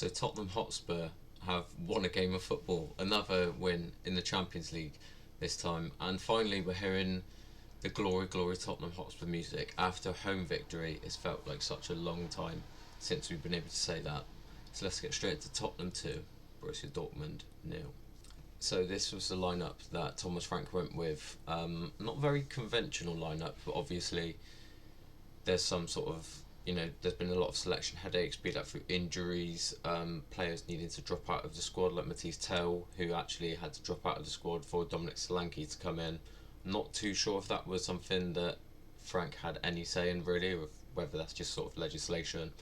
So Tottenham Hotspur have won a game of football, another win in the Champions League this time, and finally we're hearing the glory, glory Tottenham Hotspur music after a home victory. It's felt like such a long time since we've been able to say that. So let's get straight to Tottenham 2, Borussia Dortmund 0. So this was the lineup that Thomas Frank went with. Not very conventional lineup, but obviously there's some sort of, there's been a lot of selection headaches, be that through injuries, players needing to drop out of the squad, like Matisse Tell, who actually had to drop out of the squad for Dominic Solanke to come in. Not too sure if that was something that Frank had any say in, really, or whether that's just sort of legislation.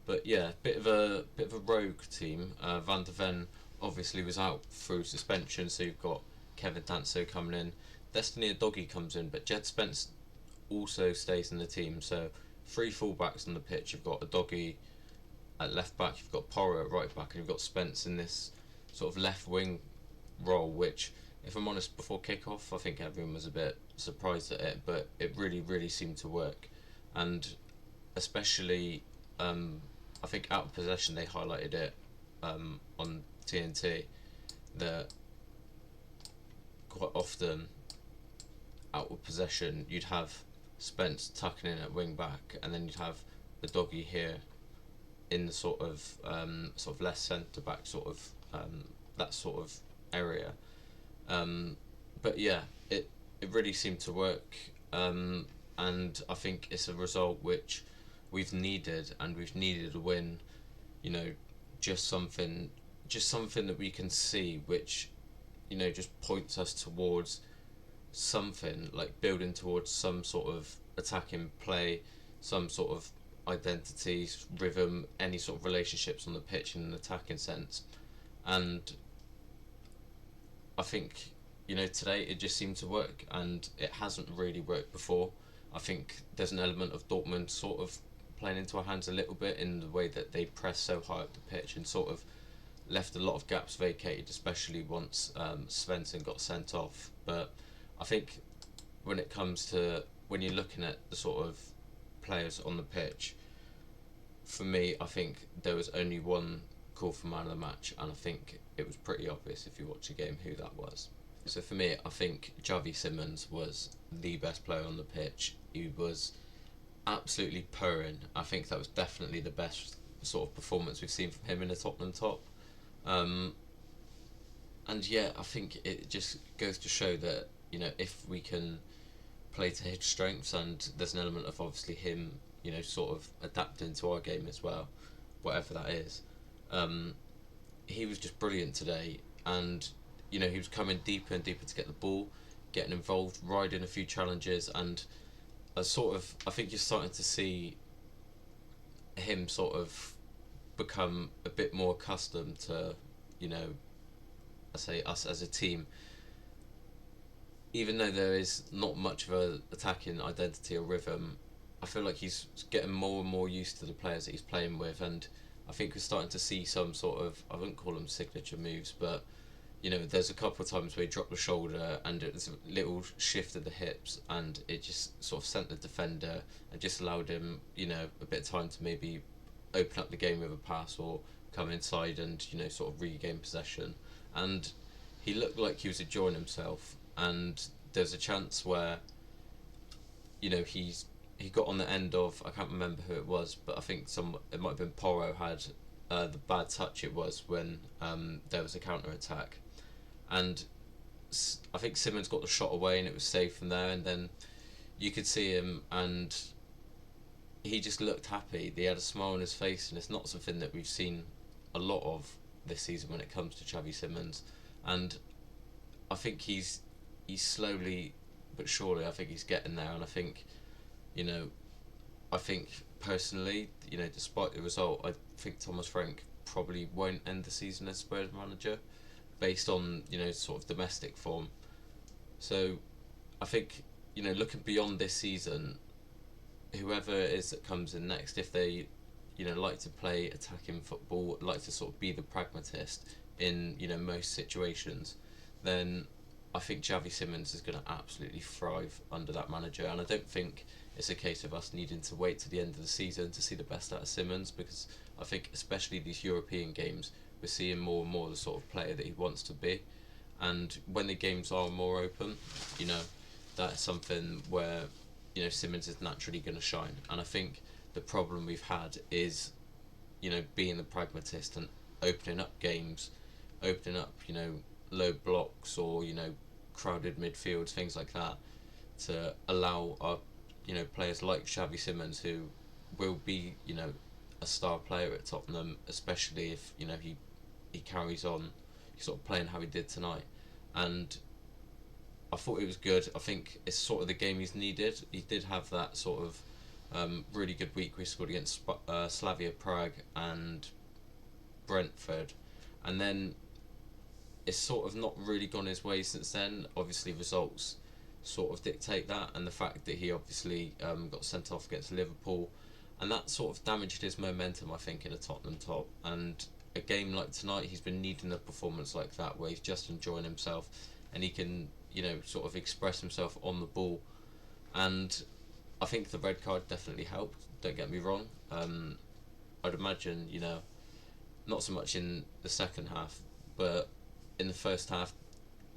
But yeah, bit of a rogue team. Van der Ven obviously was out through suspension, so you've got Kevin Danso coming in. Destiny Doggy comes in, but Jed Spence also stays in the team. So three fullbacks on the pitch. You've got a Doggy at left back, you've got Porro at right back, and you've got Spence in this sort of left wing role, which, if I'm honest, before kick-off I think everyone was a bit surprised at it, but it really, really seemed to work. And especially, I think out of possession they highlighted it on TNT, that quite often out of possession you'd have Spence tucking in at wing back, and then you'd have the Doggy here in the sort of less centre back that sort of area. But yeah, it really seemed to work, and I think it's a result which we've needed, and we've needed a win. Just something that we can see, which just points us towards something, like building towards some sort of attacking play, some sort of identity, rhythm, any sort of relationships on the pitch in an attacking sense. And I think today it just seemed to work, and it hasn't really worked before. I think there's an element of Dortmund sort of playing into our hands a little bit in the way that they press so high up the pitch and sort of left a lot of gaps vacated, especially once Svensson got sent off. But I think when it comes to when you're looking at the sort of players on the pitch, for me, I think there was only one call for man of the match, and I think it was pretty obvious if you watch the game who that was. So for me, I think Xavi Simons was the best player on the pitch. He was absolutely purring. I think that was definitely the best sort of performance we've seen from him in a Tottenham top. And yeah, I think it just goes to show that if we can play to his strengths, and there's an element of obviously him sort of adapting to our game as well, whatever that is. He was just brilliant today, and he was coming deeper and deeper to get the ball, getting involved, riding a few challenges, and I think you're starting to see him sort of become a bit more accustomed to, I say us as a team, even though there is not much of a attacking identity or rhythm. I feel like he's getting more and more used to the players that he's playing with, and I think we're starting to see some sort of, I wouldn't call them signature moves, but there's a couple of times where he dropped the shoulder and it was a little shift of the hips, and it just sort of sent the defender and just allowed him, a bit of time to maybe open up the game with a pass or come inside and sort of regain possession. And he looked like he was enjoying himself. And there's a chance where he got on the end of, I can't remember who it was, but I think it might have been Porro had the bad touch it was when there was a counter attack, and I think Simmons got the shot away and it was safe from there, and then you could see him and he just looked happy. He had a smile on his face, and it's not something that we've seen a lot of this season when it comes to Xavi Simons. And I think he's slowly but surely, I think he's getting there, and I think I think personally, despite the result, I think Thomas Frank probably won't end the season as Spurs manager based on sort of domestic form. So I think looking beyond this season, whoever it is that comes in next, if they like to play attacking football, like to sort of be the pragmatist in most situations, then I think Xavi Simons is going to absolutely thrive under that manager, and I don't think it's a case of us needing to wait to the end of the season to see the best out of Simons, because I think especially these European games we're seeing more and more the sort of player that he wants to be, and when the games are more open, you know, that's something where Simmons is naturally going to shine, and I think the problem we've had is being the pragmatist and opening up games, opening up low blocks or crowded midfields, things like that, to allow our players like Xavi Simons, who will be a star player at Tottenham, especially if he carries on sort of playing how he did tonight. And I thought it was good. I think it's sort of the game he's needed. He did have that sort of really good week where he scored against Slavia Prague and Brentford, and then it's sort of not really gone his way since then. Obviously, results sort of dictate that, and the fact that he obviously got sent off against Liverpool, and that sort of damaged his momentum, I think, in a Tottenham top. And a game like tonight, he's been needing a performance like that where he's just enjoying himself and he can, sort of express himself on the ball. And I think the red card definitely helped. Don't get me wrong. I'd imagine, not so much in the second half, but in the first half,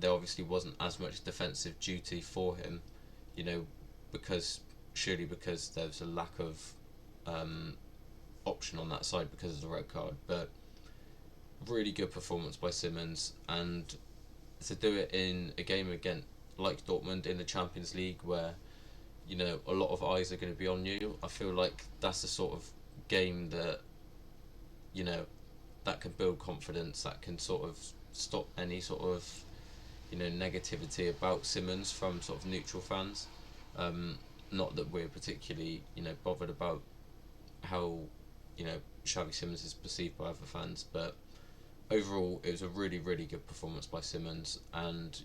there obviously wasn't as much defensive duty for him, because there was a lack of option on that side because of the red card. But really good performance by Simmons, and to do it in a game again like Dortmund in the Champions League, where a lot of eyes are going to be on you. I feel like that's the sort of game that that can build confidence, that can sort of stop any sort of negativity about Simmons from sort of neutral fans. Not that we're particularly bothered about how Xavi Simmons is perceived by other fans, but overall it was a really good performance by Simmons, and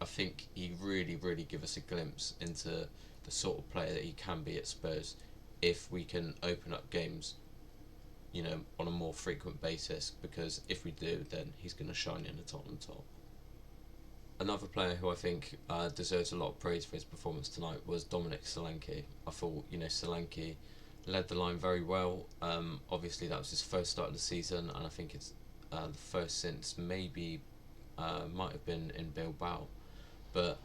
I think he really give us a glimpse into the sort of player that he can be at Spurs if we can open up games on a more frequent basis, because if we do, then he's going to shine in the Tottenham top. Another player who I think deserves a lot of praise for his performance tonight was Dominic Solanke. I thought Solanke led the line very well. Obviously that was his first start of the season, and I think it's the first since maybe might have been in Bilbao, but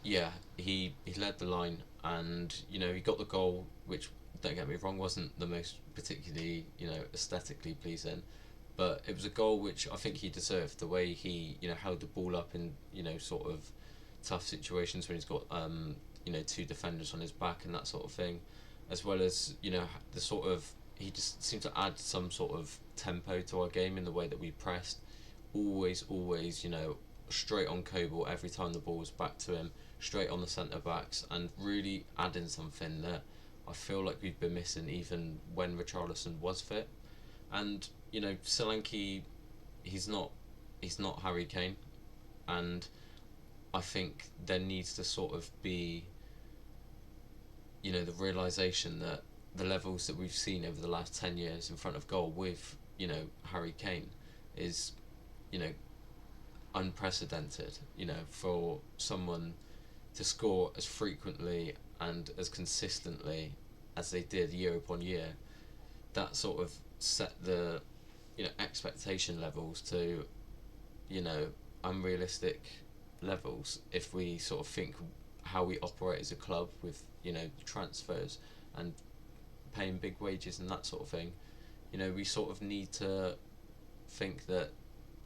yeah, he led the line, and he got the goal, which, don't get me wrong, wasn't the most particularly aesthetically pleasing, but it was a goal which I think he deserved. The way he held the ball up in sort of tough situations when he's got two defenders on his back and that sort of thing, as well as the sort of, he just seemed to add some sort of tempo to our game in the way that we pressed. Always straight on Coble every time the ball was back to him, straight on the centre backs, and really adding something that I feel like we've been missing even when Richarlison was fit. And Solanke, he's not Harry Kane, and I think there needs to sort of be the realisation that the levels that we've seen over the last 10 years in front of goal with Harry Kane is unprecedented. For someone to score as frequently and as consistently as they did year upon year, that sort of set the expectation levels to unrealistic levels if we sort of think how we operate as a club with transfers and paying big wages and that sort of thing. We sort of need to think that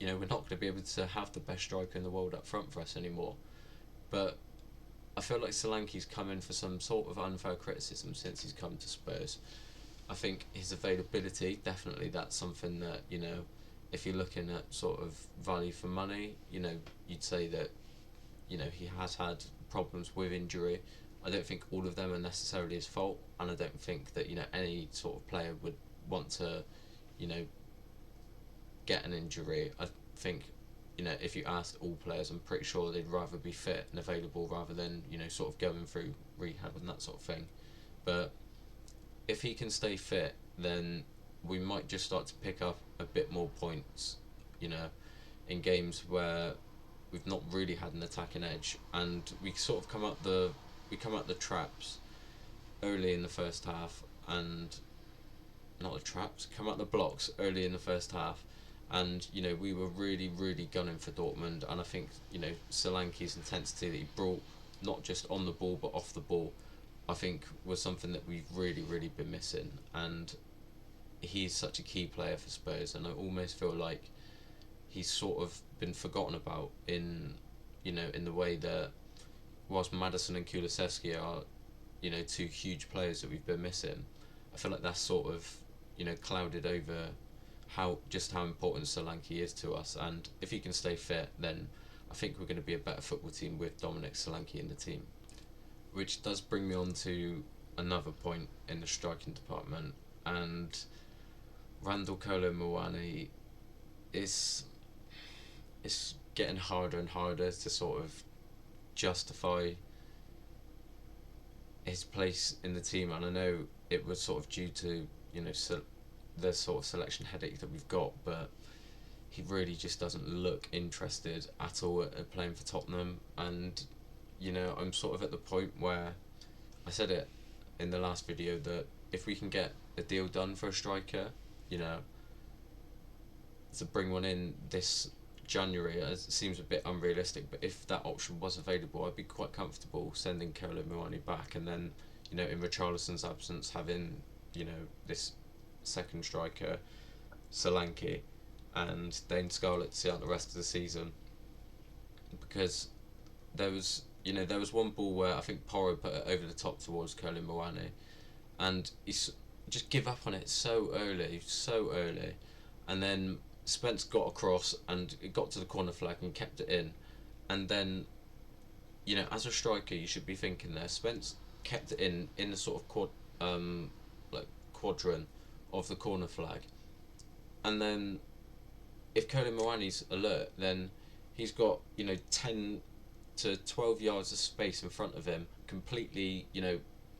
we're not going to be able to have the best striker in the world up front for us anymore. But I feel like Solanke's come in for some sort of unfair criticism since he's come to Spurs. I think his availability, definitely that's something that, if you're looking at sort of value for money, you'd say that, he has had problems with injury. I don't think all of them are necessarily his fault, and I don't think that, any sort of player would want to, get an injury. I think, if you asked all players, I'm pretty sure they'd rather be fit and available rather than, sort of going through rehab and that sort of thing. But if he can stay fit, then we might just start to pick up a bit more points, in games where we've not really had an attacking edge, and we sort of come out the traps early in the first half, and not the traps, come out the blocks early in the first half, and we were really gunning for Dortmund, and I think Solanke's intensity that he brought, not just on the ball but off the ball, I think was something that we've really been missing, and he's such a key player for Spurs, and I almost feel like he's sort of been forgotten about in the way that whilst Maddison and Kulusevski are two huge players that we've been missing, I feel like that's sort of clouded over how important Solanke is to us, and if he can stay fit, then I think we're going to be a better football team with Dominic Solanke in the team. Which does bring me on to another point in the striking department, and Randall Kolo Muani is it's getting harder and harder to sort of justify his place in the team, and I know it was sort of due to the sort of selection headache that we've got, but he really just doesn't look interested at all at playing for Tottenham, and I'm sort of at the point where I said it in the last video that if we can get a deal done for a striker, to bring one in this January, it seems a bit unrealistic, but if that option was available, I'd be quite comfortable sending Kolo Muani back, and then in Richarlison's absence having this second striker, Solanke, and Dane Scarlett to see out the rest of the season, because there was one ball where I think Porro put it over the top towards Kolo Muani, and he's just give up on it so early, and then Spence got across and it got to the corner flag and kept it in, and then as a striker you should be thinking there. Spence kept it in the sort of quadrant of the corner flag, and then if Kolo Muani's alert, then he's got 10 to 12 yards of space in front of him, completely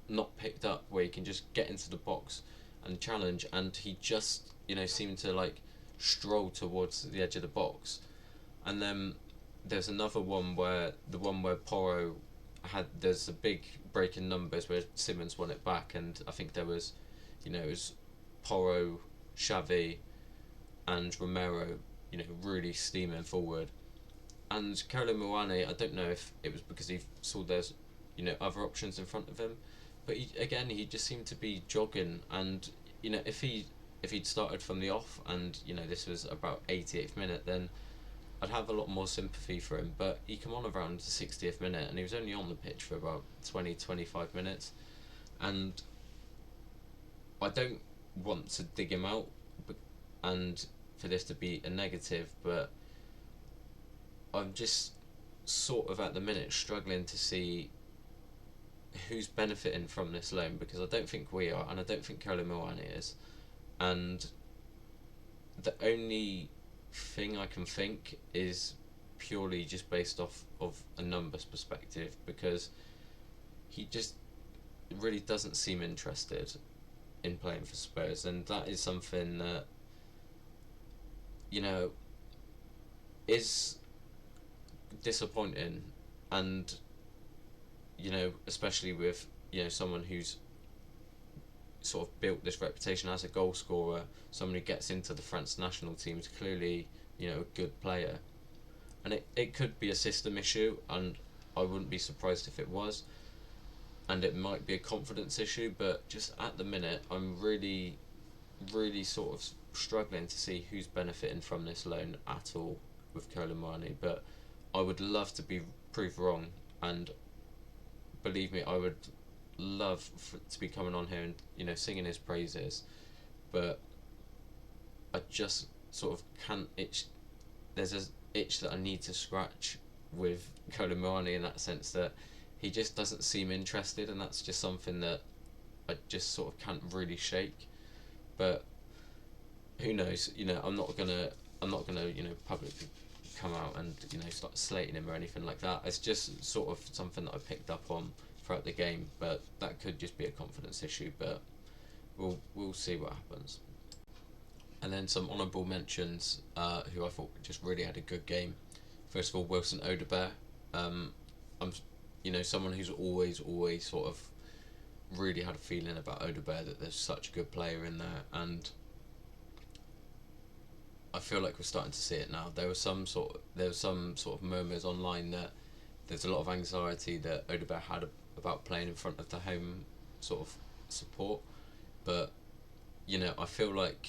not picked up, where he can just get into the box and challenge, and he just seemed to stroll towards the edge of the box. And then there's another one where Porro there's a big break in numbers where Simmons won it back, and I think there was it was Porro, Xavi and Romero really steaming forward, and Kolo Muani, I don't know if it was because he saw there's other options in front of him, but he just seemed to be jogging, and if he'd started from the off and this was about 88th minute, then I'd have a lot more sympathy for him, but he came on around the 60th minute and he was only on the pitch for about 20-25 minutes, and I don't want to dig him out and for this to be a negative, but I'm just sort of at the minute struggling to see who's benefiting from this loan, because I don't think we are, and I don't think Kolo Muani is, and the only thing I can think is purely just based off of a numbers perspective, because he just really doesn't seem interested in playing for Spurs, and that is something that is disappointing, and especially with someone who's sort of built this reputation as a goal scorer, someone who gets into the France national team, is clearly a good player, and it could be a system issue, and I wouldn't be surprised if it was, and it might be a confidence issue, but just at the minute I'm really sort of struggling to see who's benefiting from this loan at all with Kolo Muani. But I would love to be proved wrong, and believe me, I would love to be coming on here and singing his praises, but I just sort of can't itch. There's an itch that I need to scratch with Kolo Muani, in that sense that he just doesn't seem interested, and that's just something that I just sort of can't really shake. But who knows? I'm not gonna publicly come out and start slating him or anything like that. It's just sort of something that I picked up on throughout the game, but that could just be a confidence issue. But we'll see what happens. And then some honourable mentions, who I thought just really had a good game First of all, Wilson Odobert. I'm, someone who's always sort of really had a feeling about Odobert that there's such a good player in there, and I feel like we're starting to see it now. There was some sort of murmurs online that there's a lot of anxiety that Odobert had about playing in front of the home sort of support, but I feel like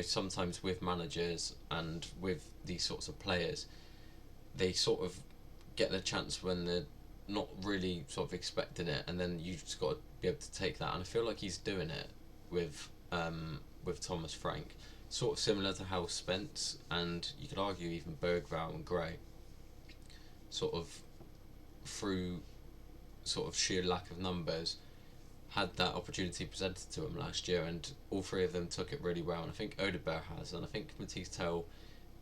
sometimes with managers and with these sorts of players, they sort of get the chance when they're not really sort of expecting it, and then you just got to be able to take that. And I feel like he's doing it with Thomas Frank, sort of similar to how Spence and you could argue even Bergvall and Gray, sort of through sort of sheer lack of numbers, had that opportunity presented to him last year, and all three of them took it really well. And I think Odobert has, and I think Matisse Tell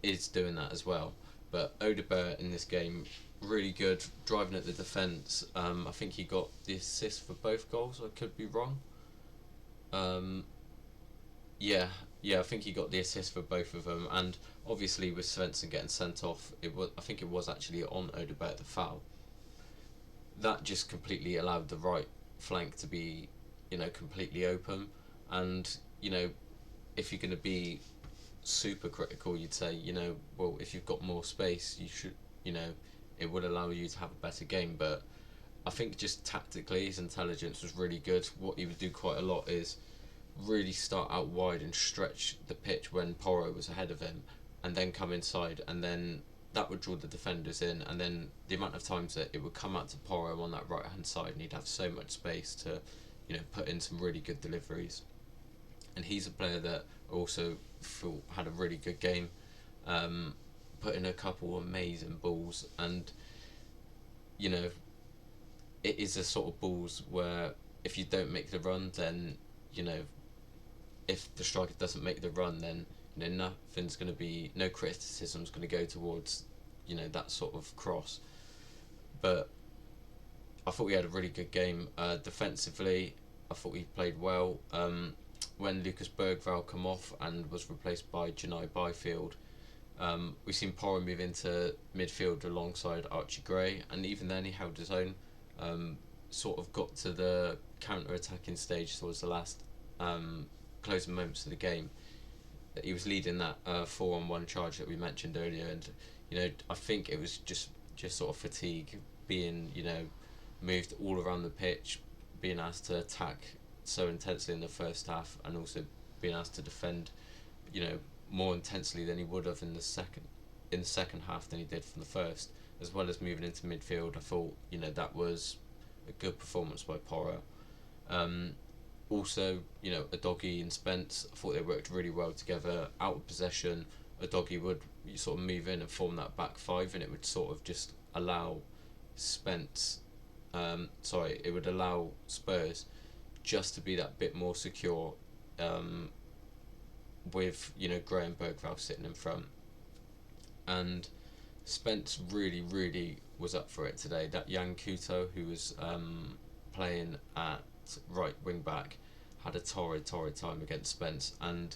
is doing that as well. But Odobert in this game, really good, driving at the defence. I think he got the assist for both goals. I could be wrong. Yeah, I think he got the assist for both of them. And obviously with Svensson getting sent off, I think it was actually on Odobert the foul. That just completely allowed the right flank to be, completely open. And if you're going to be super critical, you'd say, well, if you've got more space, you should, it would allow you to have a better game. But I think just tactically, his intelligence was really good. What he would do quite a lot is really start out wide and stretch the pitch when Porro was ahead of him, and then come inside, and then that would draw the defenders in, and then the amount of times that it would come out to Porro on that right hand side, and he'd have so much space to, put in some really good deliveries. And he's a player that also had a really good game, put in a couple amazing balls, and it is a sort of balls where if you don't make the run, then if the striker doesn't make the run, then nothing's going to be, no criticism's going to go towards that sort of cross. But I thought we had a really good game. Defensively, I thought we played well. When Lucas Bergvall come off and was replaced by Janai Byfield, we've seen Porro move into midfield alongside Archie Gray, and even then he held his own. Sort of got to the counter-attacking stage towards the last closing moments of the game. He was leading that 4-on-1 charge that we mentioned earlier, and I think it was just sort of fatigue, being moved all around the pitch, being asked to attack so intensely in the first half, and also being asked to defend more intensely than he would have in the second half than he did from the first, as well as moving into midfield. I thought that was a good performance by Porro. Also, Udogie and Spence, I thought they worked really well together. Out of possession, Udogie would sort of move in and form that back five, and it would sort of just allow it would allow Spurs just to be that bit more secure, with Gray and Bergvall sitting in front. And Spence really was up for it today. That Yan Kuto, who was playing at right wing back, had a torrid time against Spence, and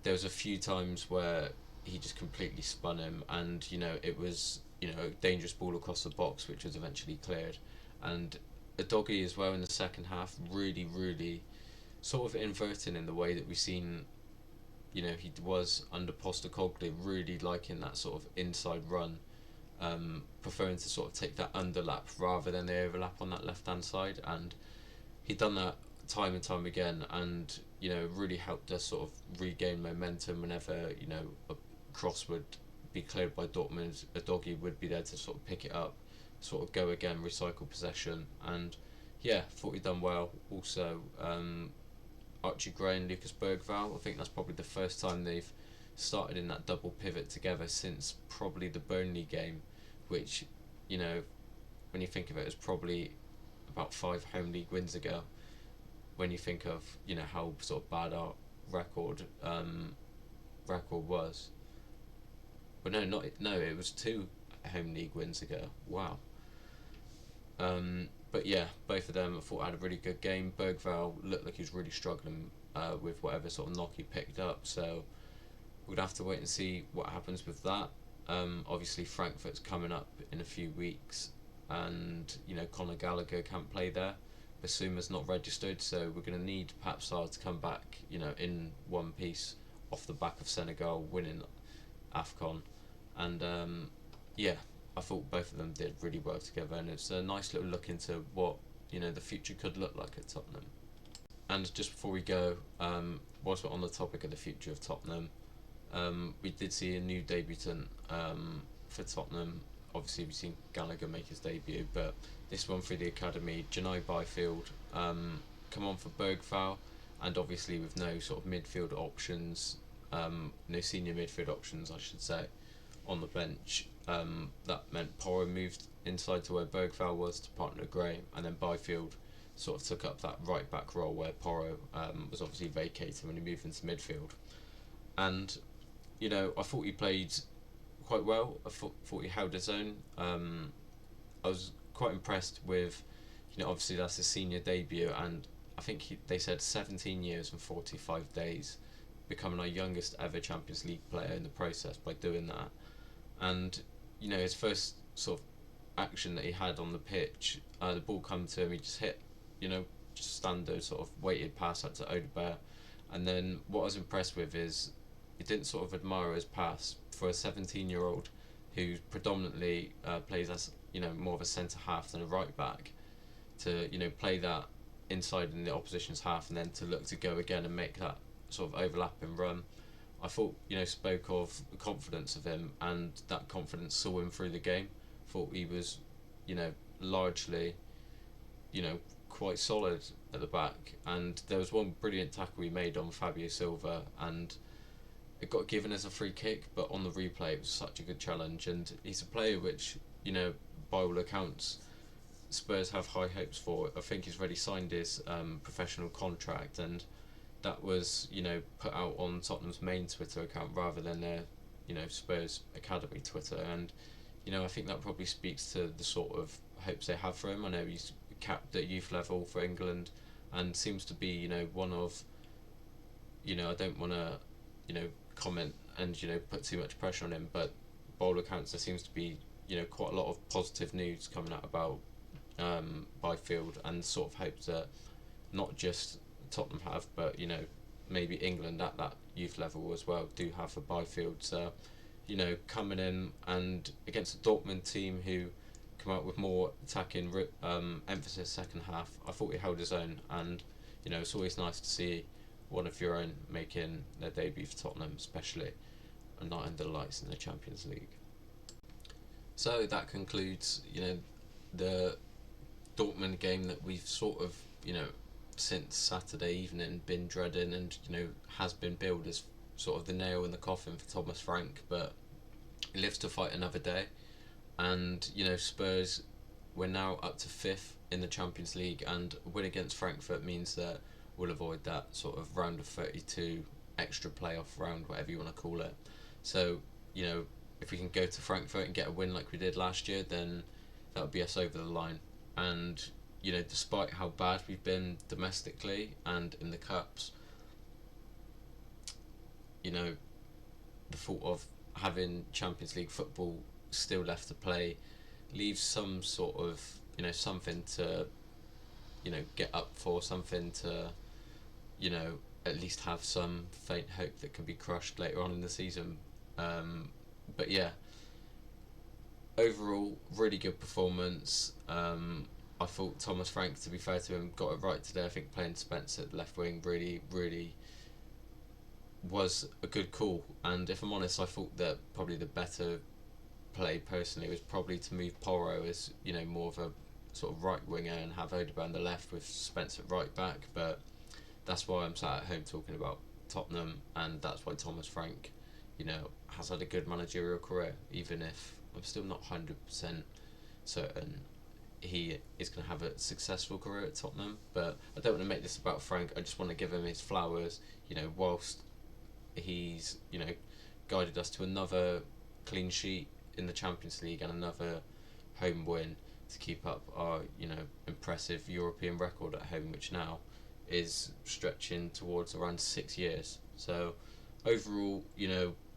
there was a few times where he just completely spun him, and it was a dangerous ball across the box which was eventually cleared. And Udogie as well in the second half, really sort of inverting in the way that we've seen he was under Postecoglou, really liking that sort of inside run, preferring to sort of take that underlap rather than the overlap on that left hand side, and he'd done that time and time again, and really helped us sort of regain momentum. Whenever a cross would be cleared by Dortmund, Udogie would be there to sort of pick it up, sort of go again, recycle possession, and thought he'd done well. Also, Archie Gray and Lucas Bergvall, I think that's probably the first time they've started in that double pivot together since probably the Burnley game, which when you think of it, is probably about 5 home league wins ago. When you think of how sort of bad our record was, but it was 2 home league wins ago. Wow. But both of them I thought had a really good game. Bergvall looked like he was really struggling with whatever sort of knock he picked up, so we're gonna have to wait and see what happens with that. Obviously, Frankfurt's coming up in a few weeks, and Conor Gallagher can't play there. Basuma's not registered, so we're going to need Pape Sarr to come back, in one piece off the back of Senegal winning AFCON. And yeah, I thought both of them did really well together, and it's a nice little look into what the future could look like at Tottenham. And just before we go, whilst we're on the topic of the future of Tottenham, we did see a new debutant for Tottenham. Obviously, we've seen Gallagher make his debut, but this one through the academy, Janai Byfield, come on for Bergvall, and obviously with no sort of midfield options, no senior midfield options, I should say, on the bench. That meant Porro moved inside to where Bergvall was to partner Gray, and then Byfield sort of took up that right back role where Porro was obviously vacated when he moved into midfield. And I thought he played quite well. I thought he held his own. I was quite impressed with, obviously that's his senior debut, and I think they said 17 years and 45 days, becoming our youngest ever Champions League player in the process by doing that. And his first sort of action that he had on the pitch, the ball come to him, he just hit, just standard sort of weighted pass out to Odegaard. And then what I was impressed with is he didn't sort of admire his pass for a 17-year-old who predominantly plays as more of a centre half than a right back, to play that inside in the opposition's half and then to look to go again and make that sort of overlapping run. I thought spoke of the confidence of him, and that confidence saw him through the game. Thought he was largely quite solid at the back, and there was one brilliant tackle he made on Fabio Silva, and it got given as a free kick, but on the replay it was such a good challenge. And he's a player which by all accounts Spurs have high hopes for. I think he's already signed his professional contract, and that was put out on Tottenham's main Twitter account rather than their Spurs Academy Twitter. And I think that probably speaks to the sort of hopes they have for him. I know he's capped at youth level for England and seems to be one of I don't want to comment and put too much pressure on him, but by all accounts there seems to be quite a lot of positive news coming out about Byfield, and sort of hopes that not just Tottenham have, but maybe England at that youth level as well do have for Byfield. So coming in and against a Dortmund team who come out with more attacking emphasis second half, I thought he held his own, and it's always nice to see one of your own making their debut for Tottenham, especially a night under the lights in the Champions League. So that concludes the Dortmund game that we've sort of since Saturday evening been dreading, and has been billed as sort of the nail in the coffin for Thomas Frank, but he lives to fight another day. And Spurs, we're now up to 5th in the Champions League, and a win against Frankfurt means that we'll avoid that sort of round of 32 extra playoff round, whatever you want to call it. So if we can go to Frankfurt and get a win like we did last year, then that would be us over the line. And despite how bad we've been domestically and in the cups, the thought of having Champions League football still left to play leaves some sort of something to get up for, something to at least have some faint hope that can be crushed later on in the season. But yeah, overall really good performance. I thought Thomas Frank, to be fair to him, got it right today. I think playing Spence at left wing really was a good call, and if I'm honest, I thought that probably the better play personally was probably to move Porro as more of a sort of right winger and have Odegaard on the left with Spence at right back. But that's why I'm sat at home talking about Tottenham, and that's why Thomas Frank has had a good managerial career, even if I'm still not 100% certain he is going to have a successful career at Tottenham. But I don't want to make this about Frank. I just want to give him his flowers. Whilst he's guided us to another clean sheet in the Champions League and another home win to keep up our impressive European record at home, which now is stretching towards around 6 years. So overall,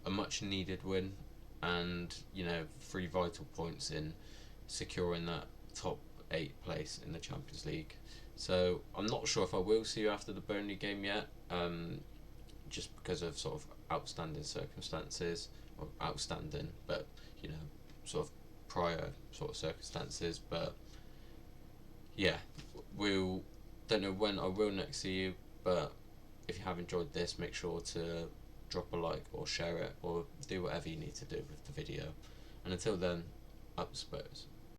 a much needed win. and 3 vital points in securing that top 8 place in the Champions League. So I'm not sure if I will see you after the Burnley game yet, just because of sort of outstanding circumstances, or outstanding, but sort of prior sort of circumstances. But yeah, we'll don't know when I will next see you, but if you have enjoyed this, make sure to drop a like or share it or do whatever you need to do with the video. And until then, up Spurs.